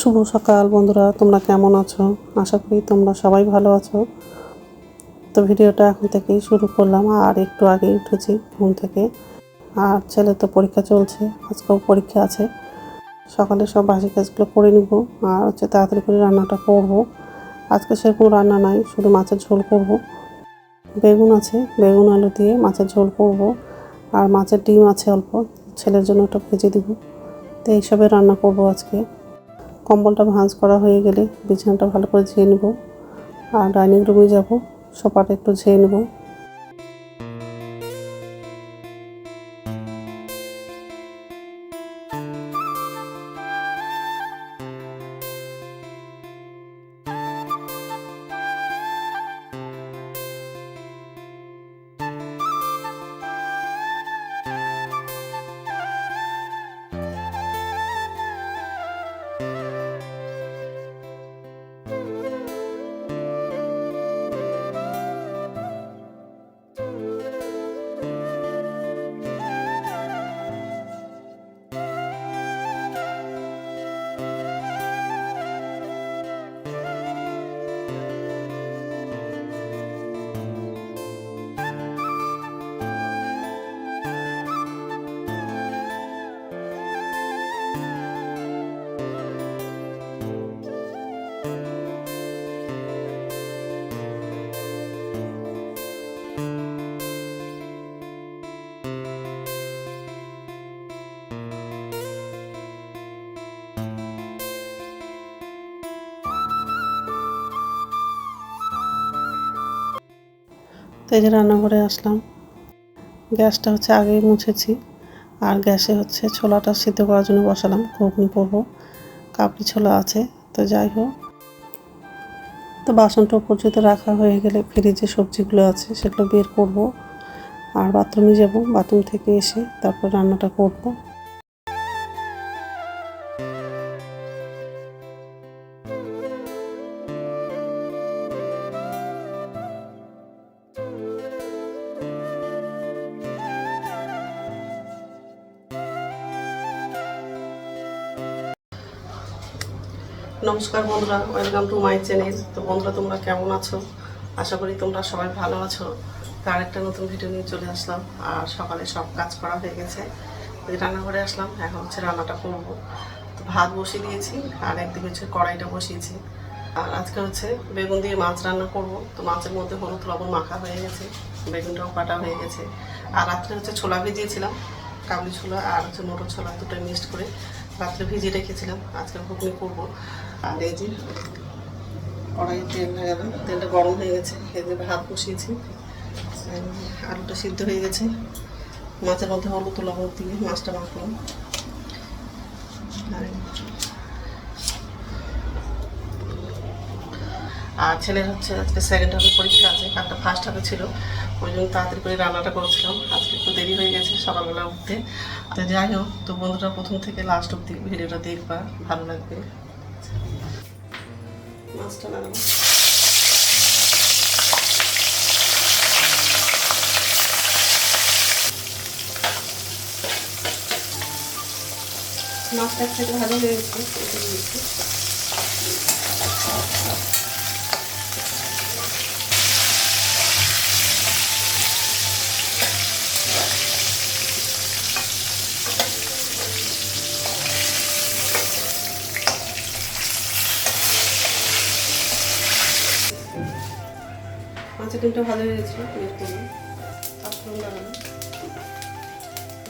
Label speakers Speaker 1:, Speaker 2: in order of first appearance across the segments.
Speaker 1: শুভ সকাল বন্ধুরা, তোমরা কেমন আছো? আশা করি তোমরা সবাই ভালো আছো। তো ভিডিওটা এখন থেকেই শুরু করলাম। আর একটু আগেই উঠেছি ঘুম থেকে। আর ছেলে তো পরীক্ষা চলছে, আজকেও পরীক্ষা আছে। সকালে সব বাসি কাজগুলো করে নিব আর তাড়াতাড়ি করে রান্নাটা করব। আজকে সেরকম রান্না নাই, শুধু মাছের ঝোল করব। বেগুন আছে, বেগুন আলু দিয়ে মাছের ঝোল করব। আর মাছের ডিম আছে অল্প, ছেলের জন্য ওটা ভেজে দিব। তো এইসবের রান্না করব আজকে। কম্বলটা ভাঁজ করা হয়ে গেলে বিছানাটা ভালো করে ঝেয়ে নেব। আর ডাইনিং রুমে যাব, সোফাটা একটু ঝেয়ে নেব। তো এই যে রান্নাঘরে আসলাম। গ্যাসটা হচ্ছে আগেই মুছেছি। আর গ্যাসে হচ্ছে ছোলাটা সিদ্ধ করার জন্য বসালাম, ঘুগনি করব। কাবলি ছোলা আছে। তো যাই হোক, তো বাসনটা পর্যন্ত রাখা হয়ে গেলে ফ্রিজে সবজিগুলো আছে সেগুলো বের করব। আর বাথরুমে যাব, বাথরুম থেকে এসে তারপর রান্নাটা করব। নমস্কার বন্ধুরা, ওয়েলকাম টু মাই চ্যানেল। তো বন্ধুরা, তোমরা কেমন আছো? আশা করি তোমরা সবাই ভালো আছো। তার একটা নতুন ভিডিও নিয়ে চলে আসলাম। আর সকালে সব কাজ করা হয়ে গেছে, রান্নাঘরে আসলাম। এখন হচ্ছে রান্নাটা করবো। তো ভাত বসিয়ে দিয়েছি আর একদিকে হচ্ছে কড়াইটা বসিয়েছি। আর আজকে হচ্ছে বেগুন দিয়ে মাছ রান্না করব। তো মাছের মধ্যে হলুদ লবণ মাখা হয়ে গেছে, বেগুনটাও কাটা হয়ে গেছে। আর রাত্রে হচ্ছে ছোলা ভিজিয়েছিলাম, কাবলি ছোলা আর হচ্ছে মোটর ছোলা দুটোই মিক্সড করে রাত্রে ভিজিয়ে রেখেছিলাম। আজকে ঘুগনি করবো। আর এই যে কড়াইয়ে তেল লাগালাম, তেলটা গরম হয়ে গেছে। এই যে ভাত বসিয়েছি, আলুটা সিদ্ধ হয়ে গেছে। মাছের মধ্যে হলুদ লবণ দিয়ে মাছটা মাখলাম। আর ছেলের হচ্ছে আজকে সেকেন্ড হাফে পরীক্ষা আছে, কালটা ফার্স্ট হাফে ছিল। ওই জন্য তাড়াতাড়ি করে রান্নাটা করেছিলাম। আজকে একটু দেরি হয়ে গেছে সকালবেলা উঠতে। তো যাই হোক, তো বন্ধুরা প্রথম থেকে লাস্ট অব্দি ভিডিওটা দেখবা, ভালো লাগবে। মাছটা লাগাবো। মাছটা থেকে ভালো হয়ে গেছে। মাছের ডিমটা ভালো হয়ে গেছিলো, বের করলাম। পাঁচফোড়ন লাগালাম।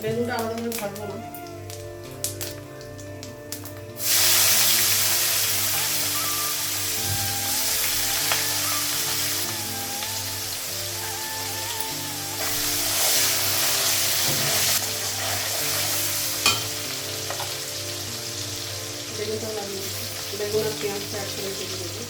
Speaker 1: বেগুনটা আলাদা করে ভাজবো না। বেগুনটা লাগিয়ে বেগুন আর পেঁয়াজটা একসঙ্গে দিয়ে দেবো।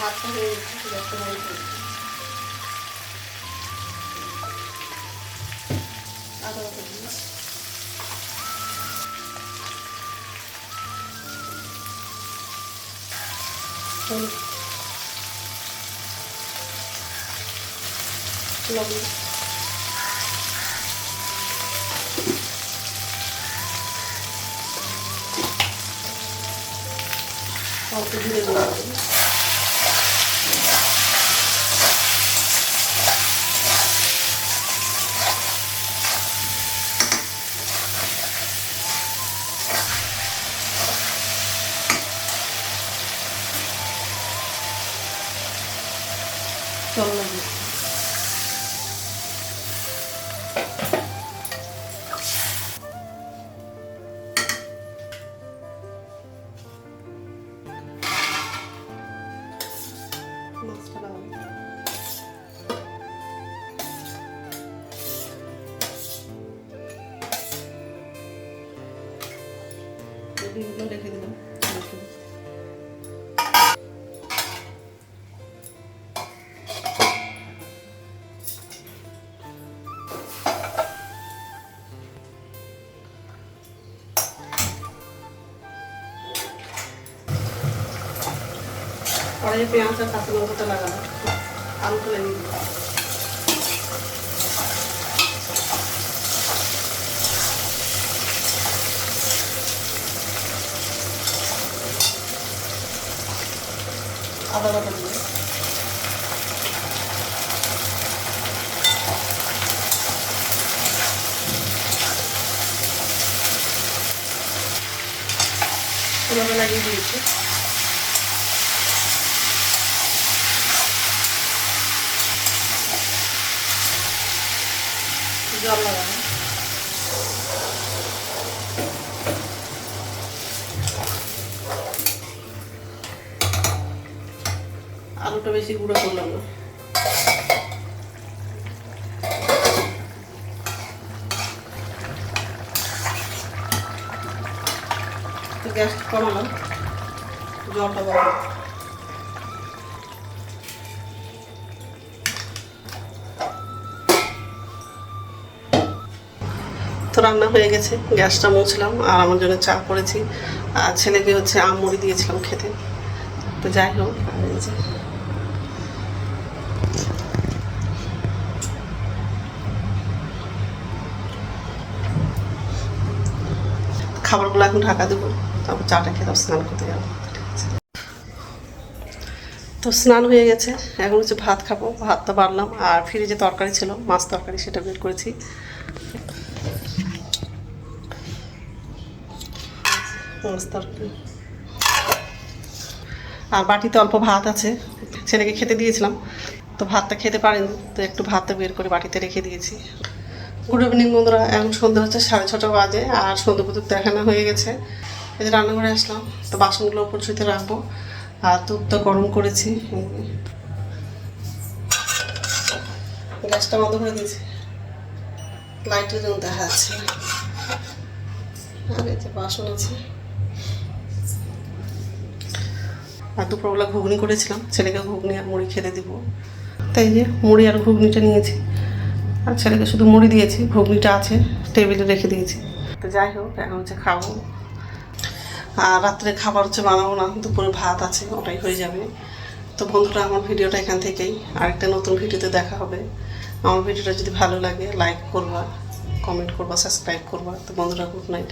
Speaker 1: ভাতটা হয়ে গেছে, গ্যাসটা বন্ধ করে দিচ্ছি। আদা বাটা দিই। হলুদ, লবণ, অল্প জিরে গুঁড়ো, জল লাগবে। মাছটা লাগাবো। ডিমগুলো রেখে দিলাম। পরে পেঁয়াজ আর কাঁচা লঙ্কাটা লাগাবো, আলুটা লাগিয়ে দিবো। আদা বাটা দেবো, এভাবে লাগিয়ে দিয়েছি। জল লাগাবো, আলুটা বেশি গুঁড়ো করলাম না। গ্যাস কমালাম, জলটা বাড়াবো। তো রান্না হয়ে গেছে, গ্যাসটা মুছলাম আর আমার জন্য চা করেছি, আর ছেলেকে হচ্ছে আম মুড়ি দিয়েছিলাম খেতে। তো যাই হোক, খাবারগুলো এখন ঢাকা দেবো, তারপর চাটা খেয়ে স্নান করতে যাবো। তো স্নান হয়ে গেছে, এখন হচ্ছে ভাত খাবো। ভাতটা বাড়লাম, আর ফ্রিজে তরকারি ছিল, মাছ তরকারি, সেটা বের করেছি। মাছ তরকারি আর বাটিতে অল্প ভাত আছে, ছেলেকে খেতে দিয়েছিলাম, তো ভাতটা খেতে পারেনি, তো একটু ভাতটা বের করে বাটিতে রেখে দিয়েছি। গুড ইভিনিং বন্ধুরা, এখন সন্ধ্যা হচ্ছে 6:30 বাজে, আর সন্ধ্যা পুজো দেখানো হয়ে গেছে। এই যে রান্নাঘরে আসলাম, তো বাসনগুলো উপর ছুঁতে রাখবো, আর দুধটা গরম করেছি। গ্যাসটা বন্ধ করে দিয়েছি, লাইটের জন্য দেখা যাচ্ছে। আর এই যে বাসন আছে। আর দুপুরবেলা ঘুগনি করেছিলাম, ছেলেকে ঘুগনি আর মুড়ি খেতে দিব, তাই যে মুড়ি আর ঘুগনিটা নিয়েছি। আর ছেলেকে শুধু মুড়ি দিয়েছি, ঘুগনিটা আছে টেবিলে রেখে দিয়েছি। তো যাই হোক, এখন হচ্ছে খাবো। আর রাত্রে খাবার হচ্ছে বানাবো না, দুপুরে ভাত আছে, ওটাই হয়ে যাবে। তো বন্ধুরা, আমার ভিডিওটা এখান থেকেই, আরেকটা নতুন ভিডিওতে দেখা হবে। আমার ভিডিওটা যদি ভালো লাগে লাইক করবা, কমেন্ট করবা, সাবস্ক্রাইব করবা। তো বন্ধুরা, গুড নাইট।